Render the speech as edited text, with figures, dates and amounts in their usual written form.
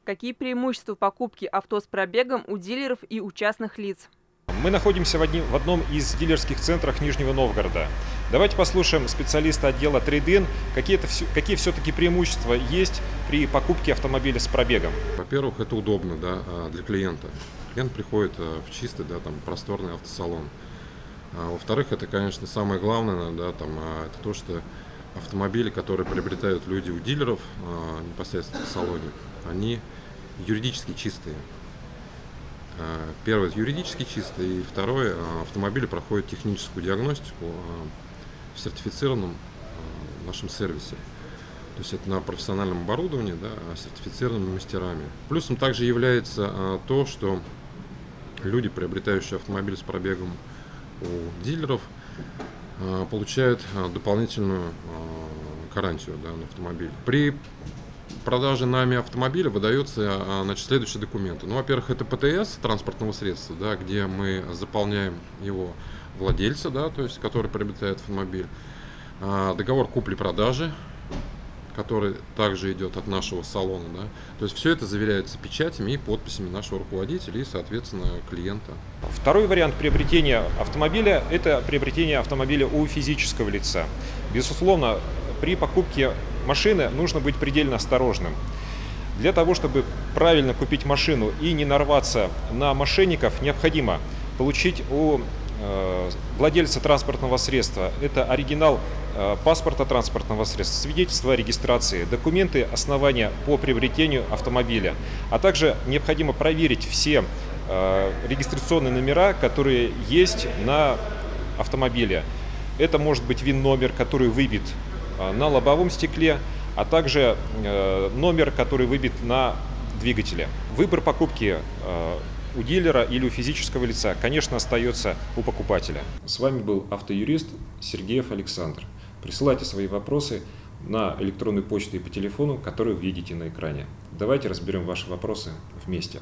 Какие преимущества покупки авто с пробегом у дилеров и у частных лиц? Мы находимся в одном из дилерских центров Нижнего Новгорода. Давайте послушаем специалиста отдела Trade-in, какие все-таки преимущества есть при покупке автомобиля с пробегом. Во-первых, это удобно, да, для клиента. Клиент приходит в чистый, да, там, просторный автосалон. Во-вторых, это, конечно, самое главное, да, это то, что автомобили, которые приобретают люди у дилеров непосредственно в салоне, они юридически чистые. Первое, это юридически чистые, и второе, автомобили проходят техническую диагностику в сертифицированном нашем сервисе. То есть это на профессиональном оборудовании, да, сертифицированными мастерами. Плюсом также является то, что люди, приобретающие автомобиль с пробегом у дилеров, получают дополнительную гарантию, да, на автомобиль. При продаже нами автомобиля выдаются, значит, следующие документы. Ну, во-первых, это ПТС транспортного средства, да, где мы заполняем его владельца, да, то есть который приобретает автомобиль, договор купли-продажи, который также идет от нашего салона, да. То есть все это заверяется печатями и подписями нашего руководителя и, соответственно, клиента. Второй вариант приобретения автомобиля – это приобретение автомобиля у физического лица. Безусловно, при покупке машины нужно быть предельно осторожным. Для того, чтобы правильно купить машину и не нарваться на мошенников, необходимо получить у владельца транспортного средства это оригинал паспорта транспортного средства, свидетельство о регистрации, документы основания по приобретению автомобиля, а также необходимо проверить все регистрационные номера, которые есть на автомобиле. Это может быть ВИН-номер, который выбит на лобовом стекле, а также номер, который выбит на двигателе. Выбор покупки у дилера или у физического лица, конечно, остается у покупателя. С вами был автоюрист Сергеев Александр. Присылайте свои вопросы на электронную почту и по телефону, которые вы видите на экране. Давайте разберем ваши вопросы вместе.